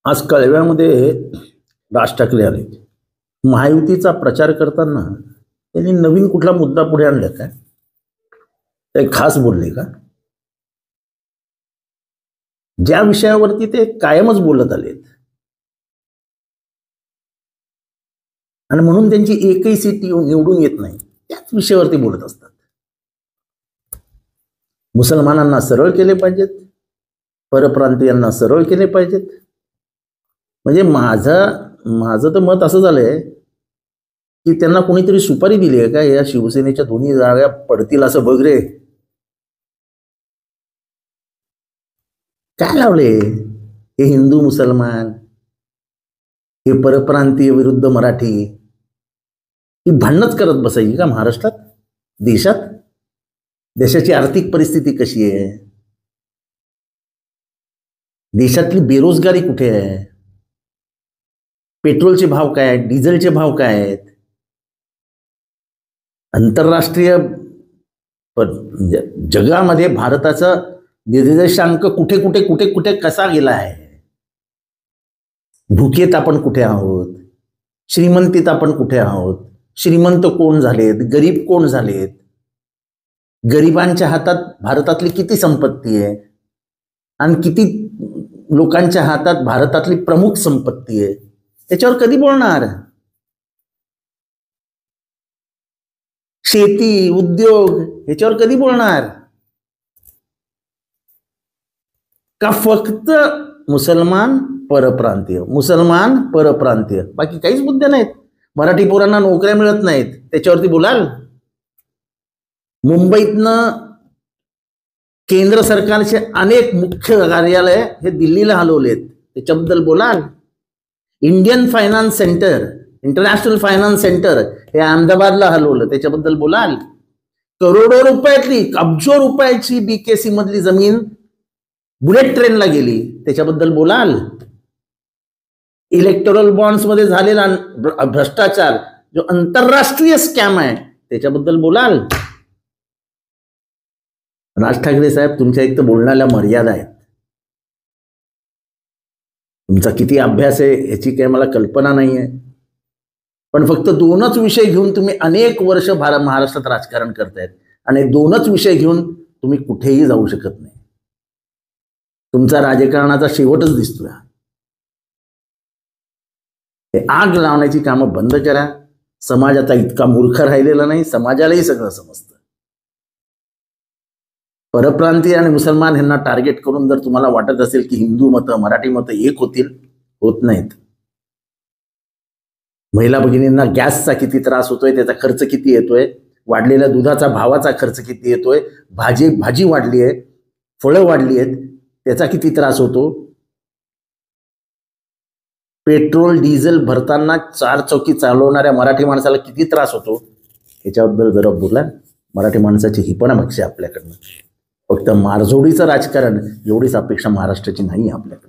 आज कळव्यामध्ये राज ठाकरे आले. महायुतीचा प्रचार करताना त्यांनी नवीन कुठला मुद्दा पुढे आणला काय? ते खास बोलले का? ज्या विषयावरती ते कायमच बोलत आलेत आणि म्हणून त्यांची एकही सीट निवडून येत नाही, त्याच विषयावरती बोलत असतात. मुसलमानांना सरळ केले पाहिजेत, परप्रांतीयांना सरळ केले पाहिजेत. म्हणजे माझं तर मत असं झालंय की त्यांना कोणीतरी सुपारी दिली आहे का, या शिवसेनेच्या दोन्ही जागा पडतील असं बघ रे. काय लावले हे हिंदू मुसलमान, हे परप्रांतीय विरुद्ध मराठी, ही भांडणच करत बसायची का महाराष्ट्रात? देशाची आर्थिक परिस्थिती कशी आहे? देशातली बेरोजगारी कुठे आहे? पेट्रोलचे भाव काय आहेत? डिझेलचे भाव काय आहेत? आंतरराष्ट्रीय जगामध्ये भारताचा निर्देशांक कुठे कुठे कुठे कुठे कसा गेला आहे? भुकेत आपण कुठे आहोत? श्रीमंतीत आपण कुठे आहोत? श्रीमंत कोण झालेत? गरीब कोण झालेत? गरिबांच्या हातात भारतातली किती संपत्ती आहे आणि किती लोकांच्या हातात भारतातली प्रमुख संपत्ती आहे? त्याच्यावर कधी बोलणार? शेती, उद्योग ह्याच्यावर कधी बोलणार? का फक्त मुसलमान परप्रांतीय, मुसलमान परप्रांतीय, बाकी काहीच मुद्दे नाहीत? मराठी पोरांना नोकऱ्या मिळत नाहीत, त्याच्यावरती बोलाल? मुंबईतनं केंद्र सरकारचे अनेक मुख्य कार्यालय हे दिल्लीला हलवलेत, त्याच्याबद्दल बोलाल? Indian finance centre, international finance centre हे अहमदाबादला हलवलं, त्याच्याबद्दल बोलाल? करोडो रुपयातली, अब्जो रुपयाची बीकेसी मधली जमीन बुलेट ट्रेनला गेली, त्याच्याबद्दल बोलाल? इलेक्टोरल बॉन्ड्स मध्ये झालेला भ्रष्टाचार जो आंतरराष्ट्रीय स्कॅम आहे, त्याच्याबद्दल बोलाल? राज ठाकरे साहेब, तुमच्या एक तर बोलण्याला मर्यादा आहेत. तुमचा किती अभ्यास आहे याची काही मला कल्पना नाही आहे, पण फक्त दोनच विषय घेऊन तुम्ही अनेक वर्ष महाराष्ट्रात राजकारण करतायत आणि दोनच विषय घेऊन तुम्ही कुठेही जाऊ शकत नाही. तुमचा राजकारणाचा शेवटच दिसतोय. हे आग लावण्याची कामं बंद करा. समाज आता इतका मूर्ख राहिलेला नाही, समाजालाही सगळं समजतं. परप्रांतीय आणि मुसलमान यांना टार्गेट करून जर तुम्हाला वाटत असेल की हिंदू मतं मराठी मतं एक होतील, होत नाहीत. महिला भगिनींना गॅसचा किती त्रास होतोय, त्याचा खर्च किती येतोय, वाढलेल्या दुधाचा भावाचा खर्च किती येतोय, भाजी वाढली आहे, फळं वाढली आहेत, त्याचा किती त्रास होतो. पेट्रोल डिझेल भरताना चारचौकी चालवणाऱ्या मराठी माणसाला किती त्रास होतो, याच्याबद्दल जरा बोला. मराठी माणसाची ही पण अपेक्षा आपल्याकडनं. फक्त मारझोडीचं राजकारण एवढीच अपेक्षा महाराष्ट्राची नाही आपल्याकडे.